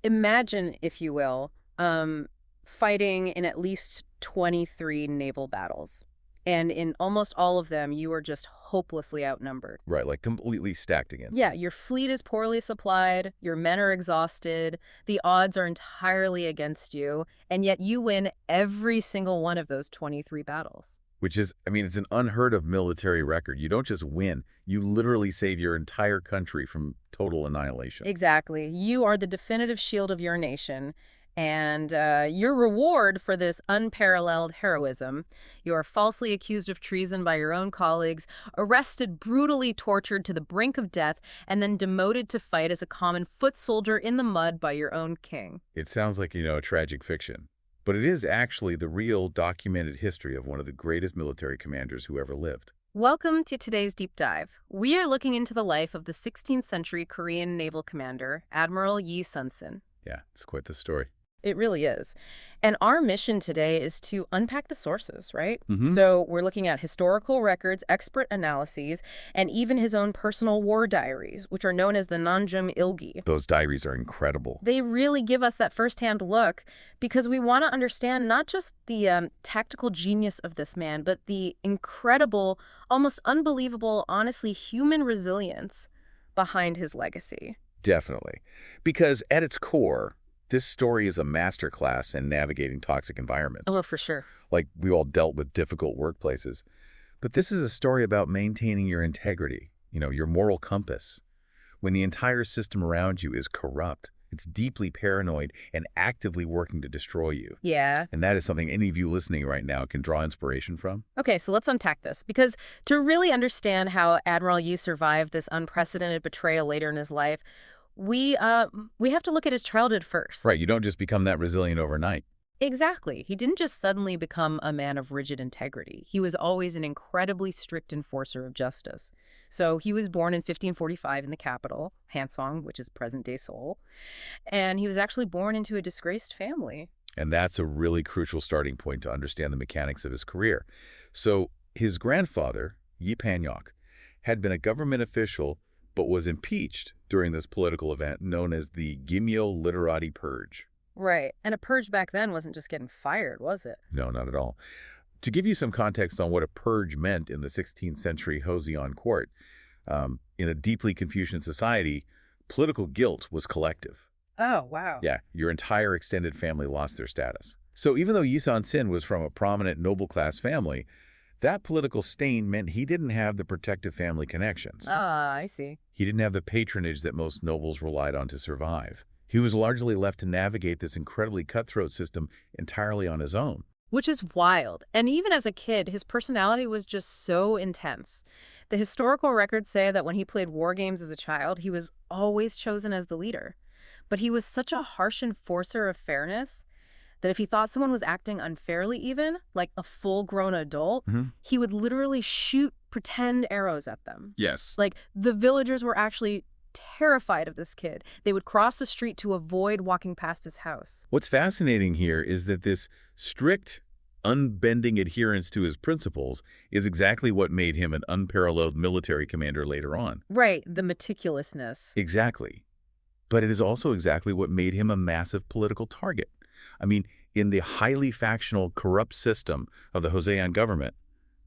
imagine, if you will, fighting in at least 23 naval battles. And in almost all of them, you are just hopelessly outnumbered. Right, like completely stacked against Yeah, you. your fleet is poorly supplied, your men are exhausted, the odds are entirely against you, and yet you win every single one of those 23 battles. Which is, I mean, it's an unheard of military record. You don't just win, you literally save your entire country from total annihilation. Exactly. You are the definitive shield of your nation, and your reward for this unparalleled heroism, you are falsely accused of treason by your own colleagues, arrested, brutally tortured to the brink of death, and then demoted to fight as a common foot soldier in the mud by your own king. It sounds like, a tragic fiction. But it is actually the real documented history of one of the greatest military commanders who ever lived. Welcome to today's deep dive. We are looking into the life of the 16th century Korean naval commander, Admiral Yi Sun-sin. Yeah, it's quite the story. It really is. And our mission today is to unpack the sources, right? Mm-hmm. So we're looking at historical records, expert analyses, and even his own personal war diaries, which are known as the Nanjum Ilgi. Those diaries are incredible. They really give us that firsthand look because we want to understand not just the tactical genius of this man, but the incredible, almost unbelievable, honestly human resilience behind his legacy. Definitely. Because at its core, this story is a masterclass in navigating toxic environments. Oh, for sure. Like, we all dealt with difficult workplaces. But this is a story about maintaining your integrity, your moral compass. When the entire system around you is corrupt, it's deeply paranoid and actively working to destroy you. Yeah. And that is something any of you listening right now can draw inspiration from. Okay, so let's unpack this, because to really understand how Admiral Yi survived this unprecedented betrayal later in his life, we have to look at his childhood first. Right, you don't just become that resilient overnight. Exactly. He didn't just suddenly become a man of rigid integrity. He was always an incredibly strict enforcer of justice. So he was born in 1545 in the capital, Hansong, which is present-day Seoul, and he was actually born into a disgraced family. And that's a really crucial starting point to understand the mechanics of his career. So his grandfather, Yi Pan-yok, had been a government official but was impeached during this political event known as the Gimyo Literati Purge. Right. And a purge back then wasn't just getting fired, was it? No, not at all. To give you some context on what a purge meant in the 16th century Joseon court, in a deeply Confucian society, political guilt was collective. Oh, wow. Yeah, your entire extended family lost their status. So even though Yi Sun-sin was from a prominent noble-class family, that political stain meant he didn't have the protective family connections. Ah, I see. He didn't have the patronage that most nobles relied on to survive. He was largely left to navigate this incredibly cutthroat system entirely on his own. Which is wild. And even as a kid, his personality was just so intense. The historical records say that when he played war games as a child, he was always chosen as the leader. But he was such a harsh enforcer of fairness that if he thought someone was acting unfairly even, like a full-grown adult, he would literally shoot pretend arrows at them. Yes. Like, the villagers were actually terrified of this kid. They would cross the street to avoid walking past his house. What's fascinating here is that this strict, unbending adherence to his principles is exactly what made him an unparalleled military commander later on. Right, the meticulousness. Exactly. But it is also exactly what made him a massive political target. I mean, in the highly factional, corrupt system of the Joseon government,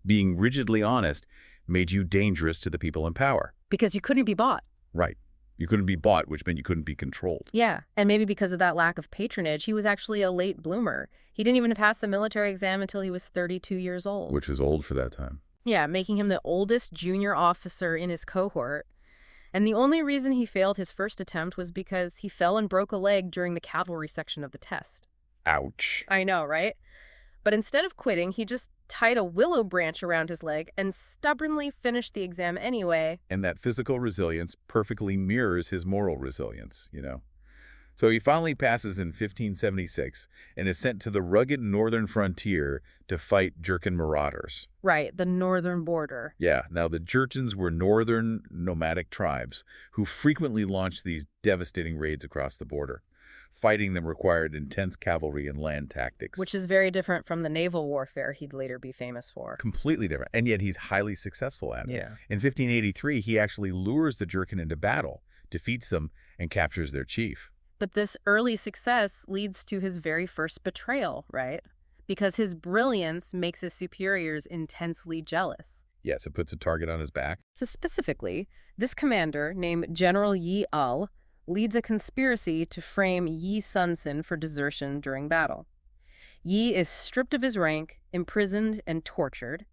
being rigidly honest made you dangerous to the people in power. Because you couldn't be bought. Right. You couldn't be bought, which meant you couldn't be controlled. Yeah, and maybe because of that lack of patronage, he was actually a late bloomer. He didn't even pass the military exam until he was 32 years old. Which was old for that time. Yeah, making him the oldest junior officer in his cohort. And the only reason he failed his first attempt was because he fell and broke a leg during the cavalry section of the test. Ouch. I know, right? But instead of quitting, he just tied a willow branch around his leg and stubbornly finished the exam anyway. And that physical resilience perfectly mirrors his moral resilience, So he finally passes in 1576 and is sent to the rugged northern frontier to fight Jurchen marauders. Right, the northern border. Yeah, now the Jurchens were northern nomadic tribes who frequently launched these devastating raids across the border. Fighting them required intense cavalry and land tactics. Which is very different from the naval warfare he'd later be famous for. Completely different, and yet he's highly successful at it. Yeah. In 1583, he actually lures the Jurchen into battle, defeats them, and captures their chief. But this early success leads to his very first betrayal, right? Because his brilliance makes his superiors intensely jealous. Yes, it puts a target on his back. So specifically, this commander, named General Yi Al, leads a conspiracy to frame Yi Sun-sin for desertion during battle. Yi is stripped of his rank, imprisoned, and tortured.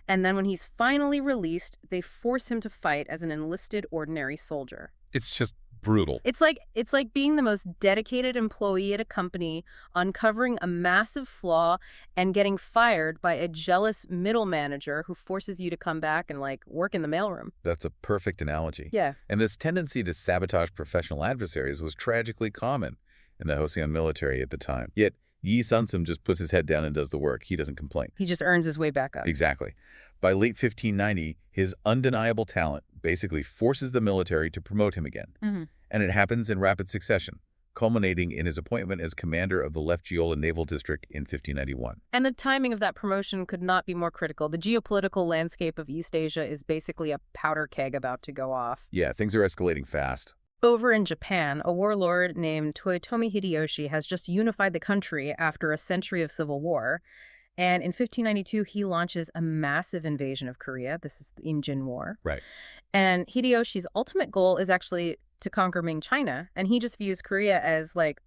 And then when he's finally released, they force him to fight as an enlisted ordinary soldier. It's just brutal. It's like being the most dedicated employee at a company, uncovering a massive flaw, and getting fired by a jealous middle manager who forces you to come back and, like, work in the mailroom. That's a perfect analogy. Yeah. And this tendency to sabotage professional adversaries was tragically common in the Joseon military at the time. Yet, Yi Sun-sin just puts his head down and does the work. He doesn't complain. He just earns his way back up. Exactly. By late 1590, his undeniable talent basically forces the military to promote him again. And it happens in rapid succession, culminating in his appointment as commander of the Left Jeolla Naval District in 1591. And the timing of that promotion could not be more critical. The geopolitical landscape of East Asia is basically a powder keg about to go off. Yeah, things are escalating fast. Over in Japan, a warlord named Toyotomi Hideyoshi has just unified the country after a century of civil war. And in 1592, he launches a massive invasion of Korea. This is the Imjin War. Right. And Hideyoshi's ultimate goal is actually to conquer Ming China. And he just views Korea as, like,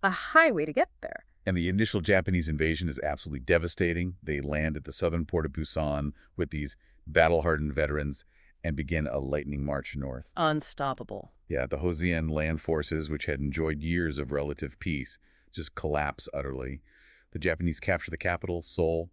a highway to get there. And the initial Japanese invasion is absolutely devastating. They land at the southern port of Busan with these battle-hardened veterans and begin a lightning march north. Unstoppable. Yeah, the Joseon land forces, which had enjoyed years of relative peace, just collapse utterly. The Japanese capture the capital, Seoul,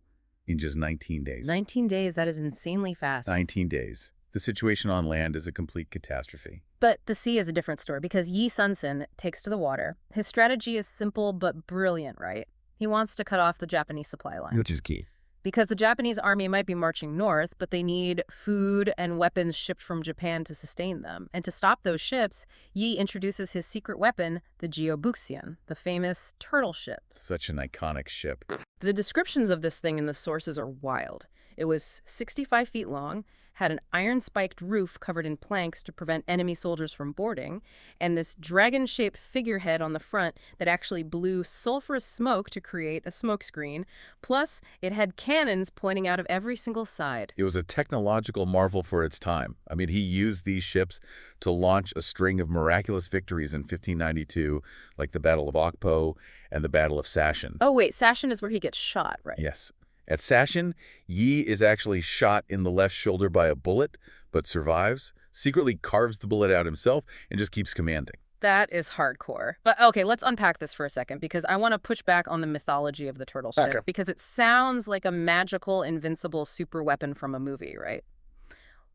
in just 19 days. 19 days, that is insanely fast. 19 days. The situation on land is a complete catastrophe. But the sea is a different story because Yi Sun-sin takes to the water. His strategy is simple but brilliant, right? He wants to cut off the Japanese supply line. Which is key. Because the Japanese army might be marching north, but they need food and weapons shipped from Japan to sustain them. And to stop those ships, Yi introduces his secret weapon, the Geobuxian, the famous turtle ship. Such an iconic ship. The descriptions of this thing in the sources are wild. It was 65 feet long, had an iron-spiked roof covered in planks to prevent enemy soldiers from boarding, and this dragon-shaped figurehead on the front that actually blew sulfurous smoke to create a smokescreen. Plus, it had cannons pointing out of every single side. It was a technological marvel for its time. I mean, he used these ships to launch a string of miraculous victories in 1592, like the Battle of Okpo and the Battle of Sachin. Oh, wait, Sachin is where he gets shot, right? Yes. At Sachin, Yi is actually shot in the left shoulder by a bullet, but survives, secretly carves the bullet out himself, and just keeps commanding. That is hardcore. But okay, let's unpack this for a second because I want to push back on the mythology of the turtle ship. Okay. Because it sounds like a magical, invincible super weapon from a movie, right?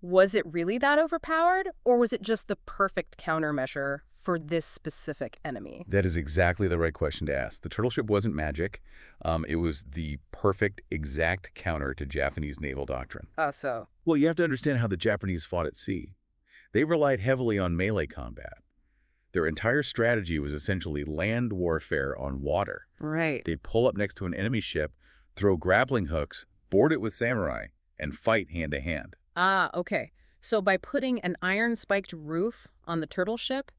Was it really that overpowered, or was it just the perfect countermeasure for this specific enemy? That is exactly the right question to ask. The turtle ship wasn't magic. It was the perfect, exact counter to Japanese naval doctrine. So? Well, you have to understand how the Japanese fought at sea. They relied heavily on melee combat. Their entire strategy was essentially land warfare on water. Right. They'd pull up next to an enemy ship, throw grappling hooks, board it with samurai, and fight hand-to-hand. Okay. So by putting an iron-spiked roof on the turtle ship,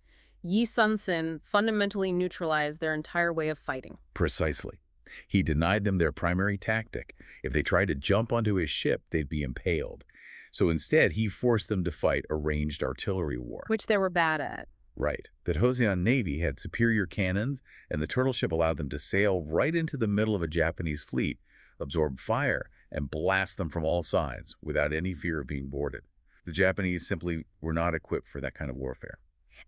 Yi Sun-sin fundamentally neutralized their entire way of fighting. Precisely. He denied them their primary tactic. If they tried to jump onto his ship, they'd be impaled. So instead, he forced them to fight a ranged artillery war. Which they were bad at. Right. The Joseon Navy had superior cannons, and the turtle ship allowed them to sail right into the middle of a Japanese fleet, absorb fire, and blast them from all sides without any fear of being boarded. The Japanese simply were not equipped for that kind of warfare.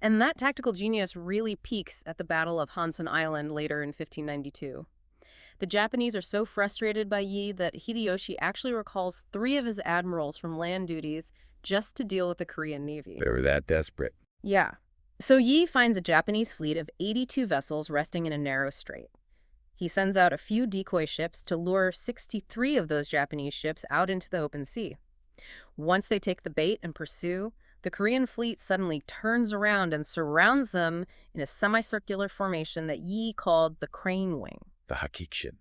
And that tactical genius really peaks at the Battle of Hansan Island later in 1592. The Japanese are so frustrated by Yi that Hideyoshi actually recalls 3 of his admirals from land duties just to deal with the Korean Navy. They were that desperate. Yeah. So Yi finds a Japanese fleet of 82 vessels resting in a narrow strait. He sends out a few decoy ships to lure 63 of those Japanese ships out into the open sea. Once they take the bait and pursue, the Korean fleet suddenly turns around and surrounds them in a semicircular formation that Yi called the crane wing. The Hakikshin.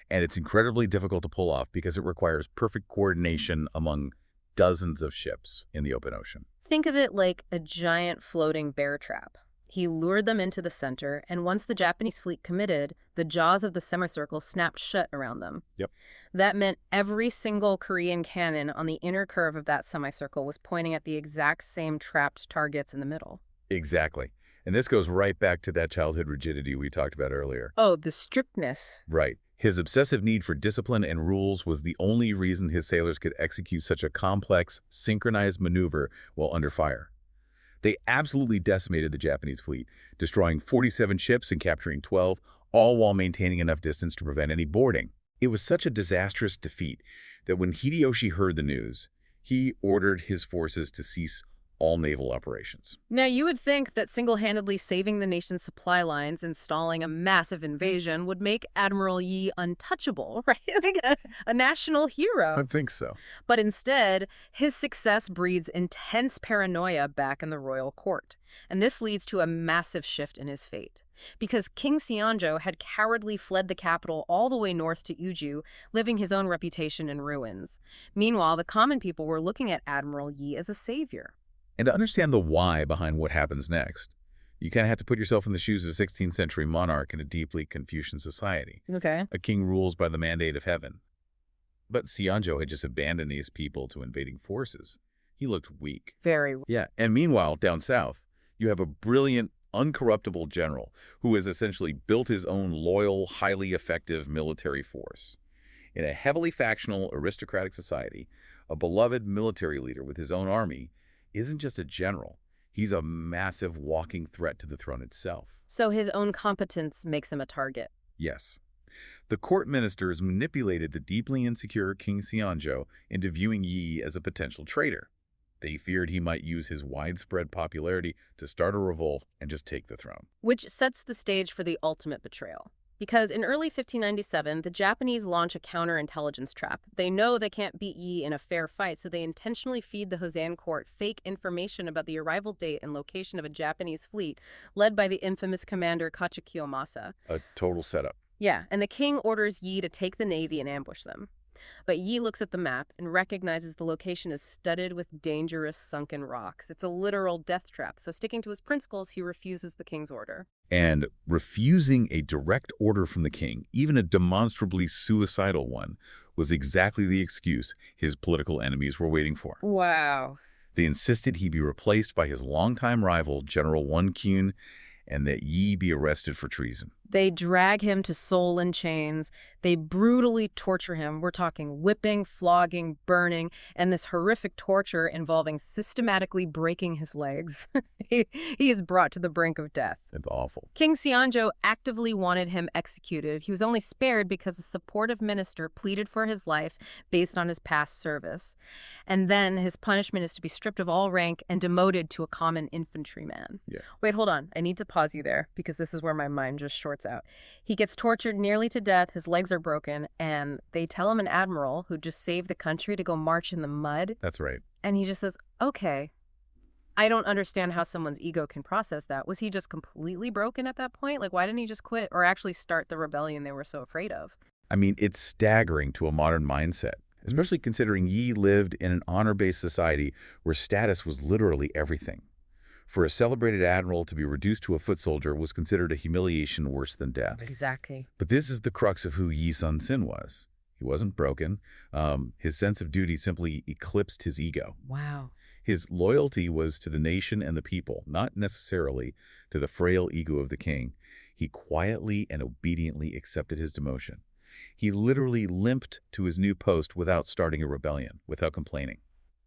And it's incredibly difficult to pull off because it requires perfect coordination among dozens of ships in the open ocean. Think of it like a giant floating bear trap. He lured them into the center, and once the Japanese fleet committed, the jaws of the semicircle snapped shut around them. Yep. That meant every single Korean cannon on the inner curve of that semicircle was pointing at the exact same trapped targets in the middle. Exactly. And this goes right back to that childhood rigidity we talked about earlier. Oh, the strictness. Right. His obsessive need for discipline and rules was the only reason his sailors could execute such a complex, synchronized maneuver while under fire. They absolutely decimated the Japanese fleet, destroying 47 ships and capturing 12, all while maintaining enough distance to prevent any boarding. It was such a disastrous defeat that when Hideyoshi heard the news, he ordered his forces to cease all naval operations. Now, you would think that single-handedly saving the nation's supply lines and stalling a massive invasion would make Admiral Yi untouchable, right? Like a national hero. I think so. But instead, his success breeds intense paranoia back in the royal court. And this leads to a massive shift in his fate. Because King Seonjo had cowardly fled the capital all the way north to Uju, living his own reputation in ruins. Meanwhile, the common people were looking at Admiral Yi as a savior. And to understand the why behind what happens next, you kind of have to put yourself in the shoes of a 16th century monarch in a deeply Confucian society. Okay. A king rules by the mandate of heaven. But Seonjo had just abandoned his people to invading forces. He looked weak. Very. Yeah, and meanwhile, down south, you have a brilliant, uncorruptible general who has essentially built his own loyal, highly effective military force. In a heavily factional, aristocratic society, a beloved military leader with his own army isn't just a general. He's a massive walking threat to the throne itself. So his own competence makes him a target. Yes. The court ministers manipulated the deeply insecure King Seonjo into viewing Yi as a potential traitor. They feared he might use his widespread popularity to start a revolt and just take the throne. Which sets the stage for the ultimate betrayal. Because in early 1597, the Japanese launch a counterintelligence trap. They know they can't beat Yi in a fair fight, so they intentionally feed the Joseon court fake information about the arrival date and location of a Japanese fleet, led by the infamous commander Kachi Kiyomasa. A total setup. Yeah, and the king orders Yi to take the navy and ambush them. But Yi looks at the map and recognizes the location is studded with dangerous sunken rocks. It's a literal death trap, so sticking to his principles, he refuses the king's order. And refusing a direct order from the king, even a demonstrably suicidal one, was exactly the excuse his political enemies were waiting for. Wow. They insisted he be replaced by his longtime rival, General Kyun, and that Yi be arrested for treason. They drag him to Seoul in chains. They brutally torture him. We're talking whipping, flogging, burning, and this horrific torture involving systematically breaking his legs. he is brought to the brink of death. It's awful. King Seonjo actively wanted him executed. He was only spared because a supportive minister pleaded for his life based on his past service. And then his punishment is to be stripped of all rank and demoted to a common infantryman. Yeah. Wait, hold on. I need to pause you there because this is where my mind just shorts out. He gets tortured nearly to death, his legs are broken, and they tell him an admiral who just saved the country to go march in the mud. That's right. And he just says, okay. I don't understand how someone's ego can process that. Was he just completely broken at that point? Like, why didn't he just quit or actually start the rebellion they were so afraid of? I mean, it's staggering to a modern mindset, especially considering Yi lived in an honor-based society where status was literally everything. For a celebrated admiral to be reduced to a foot soldier was considered a humiliation worse than death. Exactly. But this is the crux of who Yi Sun-sin was. He wasn't broken. His sense of duty simply eclipsed his ego. Wow. His loyalty was to the nation and the people, not necessarily to the frail ego of the king. He quietly and obediently accepted his demotion. He literally limped to his new post without starting a rebellion, without complaining.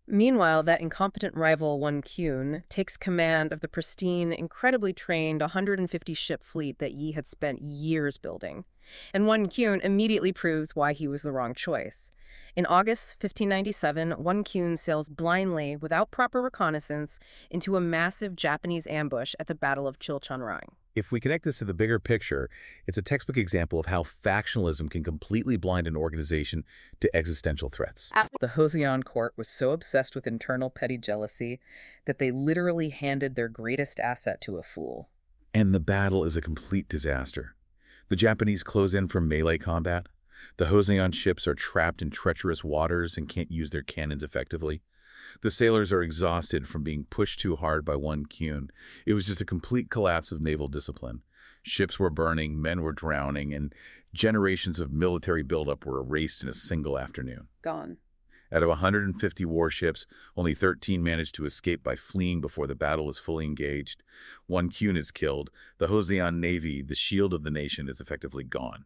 Meanwhile, that incompetent rival, Kyun, takes command of the pristine, incredibly trained 150-ship fleet that Yi had spent years building. And Kyun immediately proves why he was the wrong choice. In August 1597, Kyun sails blindly, without proper reconnaissance, into a massive Japanese ambush at the Battle of Noryang. If we connect this to the bigger picture, it's a textbook example of how factionalism can completely blind an organization to existential threats. The Joseon court was so obsessed with internal petty jealousy that they literally handed their greatest asset to a fool. And the battle is a complete disaster. The Japanese close in from melee combat. The Joseon ships are trapped in treacherous waters and can't use their cannons effectively. The sailors are exhausted from being pushed too hard by one Kyun. It was just a complete collapse of naval discipline. Ships were burning, men were drowning, and generations of military buildup were erased in a single afternoon. Gone. Out of 150 warships, only 13 managed to escape by fleeing before the battle is fully engaged. One Kyun is killed. The Joseon Navy, the shield of the nation, is effectively gone.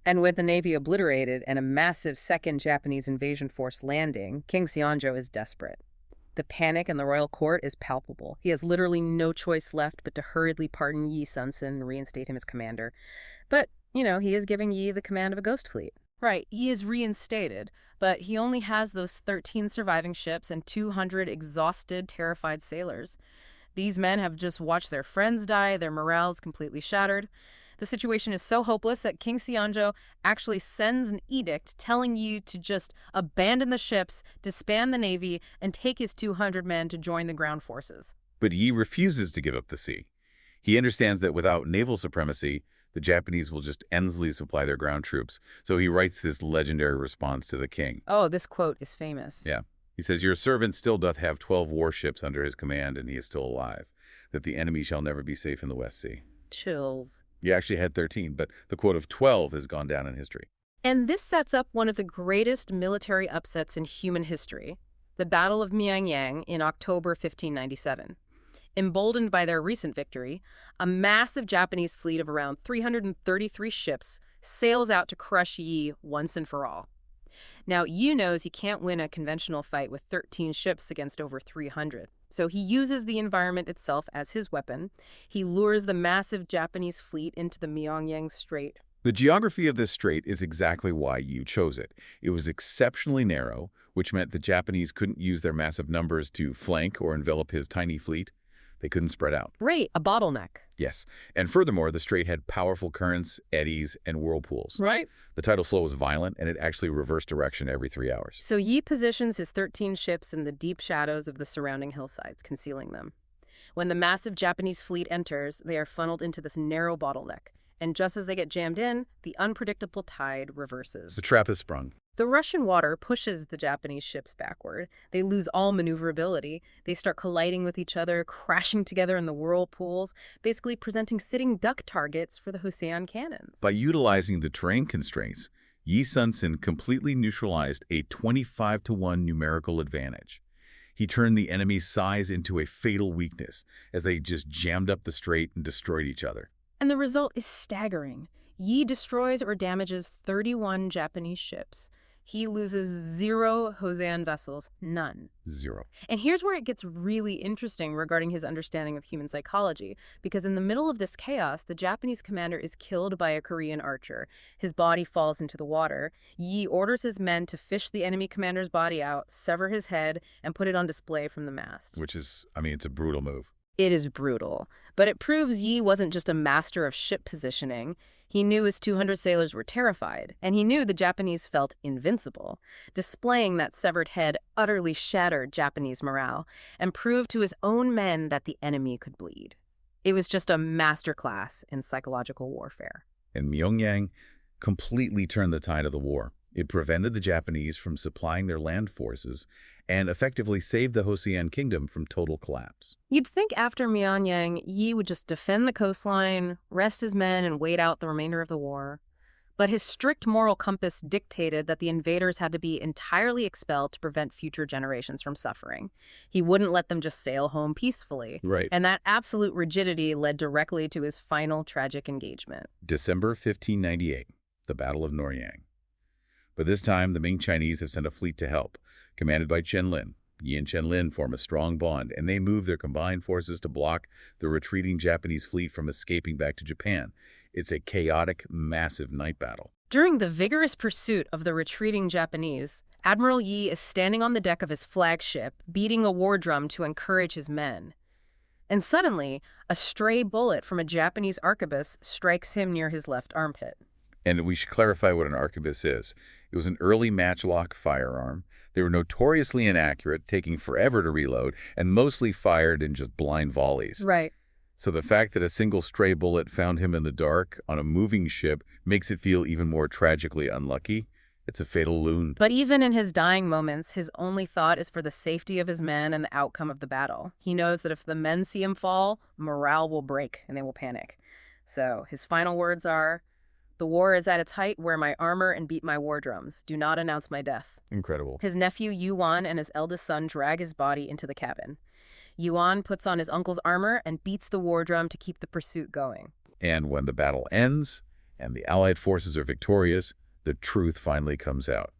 And with the Navy obliterated and a massive second Japanese invasion force landing, King Seonjo is desperate. The panic in the royal court is palpable. He has literally no choice left but to hurriedly pardon Yi Sun-sin and reinstate him as commander. But, he is giving Yi the command of a ghost fleet. Right, Yi is reinstated, but he only has those 13 surviving ships and 200 exhausted, terrified sailors. These men have just watched their friends die, their morale's completely shattered. The situation is so hopeless that King Seonjo actually sends an edict telling Yi to just abandon the ships, disband the navy, and take his 200 men to join the ground forces. But Yi refuses to give up the sea. He understands that without naval supremacy, the Japanese will just endlessly supply their ground troops. So he writes this legendary response to the king. Oh, this quote is famous. Yeah. He says, "Your servant still doth have 12 warships under his command, and he is still alive, that the enemy shall never be safe in the West Sea." Chills. He actually had 13, but the quote of 12 has gone down in history. And this sets up one of the greatest military upsets in human history, the Battle of Myeongnyang in October 1597. Emboldened by their recent victory, a massive Japanese fleet of around 333 ships sails out to crush Yi once and for all. Now, Yi knows he can't win a conventional fight with 13 ships against over 300. So he uses the environment itself as his weapon. He lures the massive Japanese fleet into the Myeongnyang Strait. The geography of this strait is exactly why Yi chose it. It was exceptionally narrow, which meant the Japanese couldn't use their massive numbers to flank or envelop his tiny fleet. They couldn't spread out. Right, a bottleneck. Yes. And furthermore, the strait had powerful currents, eddies, and whirlpools. Right. The tidal flow was violent, and it actually reversed direction every 3 hours. So Yi positions his 13 ships in the deep shadows of the surrounding hillsides, concealing them. When the massive Japanese fleet enters, they are funneled into this narrow bottleneck. And just as they get jammed in, the unpredictable tide reverses. The trap is sprung. The Russian water pushes the Japanese ships backward. They lose all maneuverability. They start colliding with each other, crashing together in the whirlpools, basically presenting sitting duck targets for the Joseon cannons. By utilizing the terrain constraints, Yi Sun-sin completely neutralized a 25-to-1 numerical advantage. He turned the enemy's size into a fatal weakness as they just jammed up the strait and destroyed each other. And the result is staggering. Yi destroys or damages 31 Japanese ships. He loses 0 Joseon vessels, none. 0. And here's where it gets really interesting regarding his understanding of human psychology, because in the middle of this chaos, the Japanese commander is killed by a Korean archer. His body falls into the water. Yi orders his men to fish the enemy commander's body out, sever his head, and put it on display from the mast. Which is, it's a brutal move. It is brutal, but it proves Yi wasn't just a master of ship positioning. He knew his 200 sailors were terrified, and he knew the Japanese felt invincible. Displaying that severed head utterly shattered Japanese morale and proved to his own men that the enemy could bleed. It was just a masterclass in psychological warfare. And Myeongnyang completely turned the tide of the war. It prevented the Japanese from supplying their land forces and effectively saved the Joseon kingdom from total collapse. You'd think after Myeongnyang, Yi would just defend the coastline, rest his men, and wait out the remainder of the war. But his strict moral compass dictated that the invaders had to be entirely expelled to prevent future generations from suffering. He wouldn't let them just sail home peacefully. Right. And that absolute rigidity led directly to his final tragic engagement. December 1598, the Battle of Noryang. But this time, the Ming Chinese have sent a fleet to help, commanded by Chen Lin. Yi and Chen Lin form a strong bond, and they move their combined forces to block the retreating Japanese fleet from escaping back to Japan. It's a chaotic, massive night battle. During the vigorous pursuit of the retreating Japanese, Admiral Yi is standing on the deck of his flagship, beating a war drum to encourage his men. And suddenly, a stray bullet from a Japanese arquebus strikes him near his left armpit. And we should clarify what an arquebus is. It was an early matchlock firearm. They were notoriously inaccurate, taking forever to reload, and mostly fired in just blind volleys. Right. So the fact that a single stray bullet found him in the dark on a moving ship makes it feel even more tragically unlucky. It's a fatal wound. But even in his dying moments, his only thought is for the safety of his men and the outcome of the battle. He knows that if the men see him fall, morale will break and they will panic. So his final words are, "The war is at its height. Wear my armor and beat my war drums. Do not announce my death." Incredible. His nephew Yuan and his eldest son drag his body into the cabin. Yuan puts on his uncle's armor and beats the war drum to keep the pursuit going. And when the battle ends and the Allied forces are victorious, the truth finally comes out.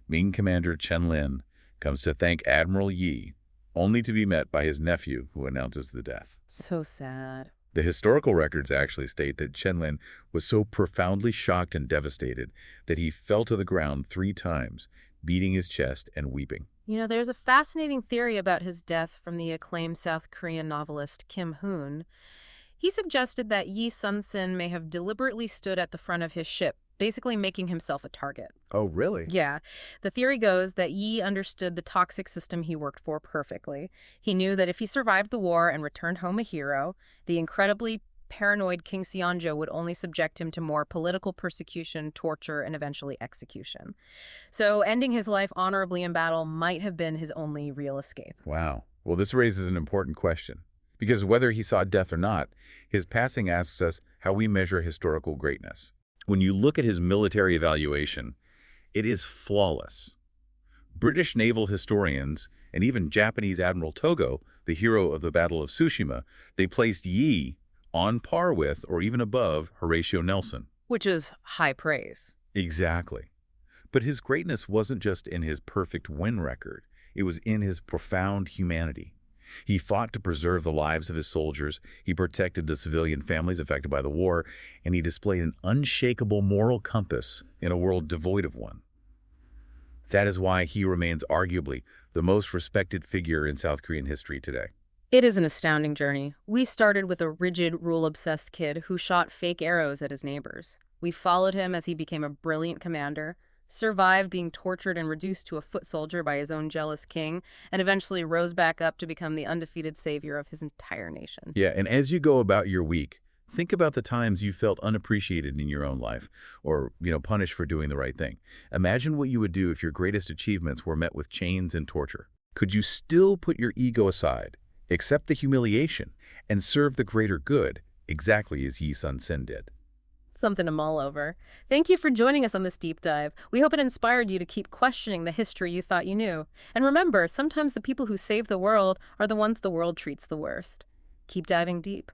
Ming Commander Chen Lin comes to thank Admiral Yi, only to be met by his nephew, who announces the death. So sad. The historical records actually state that Chen Lin was so profoundly shocked and devastated that he fell to the ground 3 times, beating his chest and weeping. You know, there's a fascinating theory about his death from the acclaimed South Korean novelist Kim Hoon. He suggested that Yi Sun-sin may have deliberately stood at the front of his ship, basically making himself a target. Oh, really? Yeah. The theory goes that Yi understood the toxic system he worked for perfectly. He knew that if he survived the war and returned home a hero, the incredibly paranoid King Seonjo would only subject him to more political persecution, torture, and eventually execution. So ending his life honorably in battle might have been his only real escape. Wow. Well, this raises an important question. Because whether he saw death or not, his passing asks us how we measure historical greatness. When you look at his military evaluation, it is flawless. British naval historians, and even Japanese Admiral Togo, the hero of the Battle of Tsushima, they placed Yi on par with or even above Horatio Nelson. Which is high praise. Exactly. But his greatness wasn't just in his perfect win record. It was in his profound humanity. He fought to preserve the lives of his soldiers, he protected the civilian families affected by the war, and he displayed an unshakable moral compass in a world devoid of one. That is why he remains arguably the most respected figure in South Korean history today. It is an astounding journey. We started with a rigid, rule-obsessed kid who shot fake arrows at his neighbors. We followed him as he became a brilliant commander, survived being tortured and reduced to a foot soldier by his own jealous king, and eventually rose back up to become the undefeated savior of his entire nation. Yeah, and as you go about your week, think about the times you felt unappreciated in your own life or, punished for doing the right thing. Imagine what you would do if your greatest achievements were met with chains and torture. Could you still put your ego aside, accept the humiliation, and serve the greater good, exactly as Yi Sun-sin did? Something to mull over. Thank you for joining us on this deep dive. We hope it inspired you to keep questioning the history you thought you knew. And remember, sometimes the people who save the world are the ones the world treats the worst. Keep diving deep.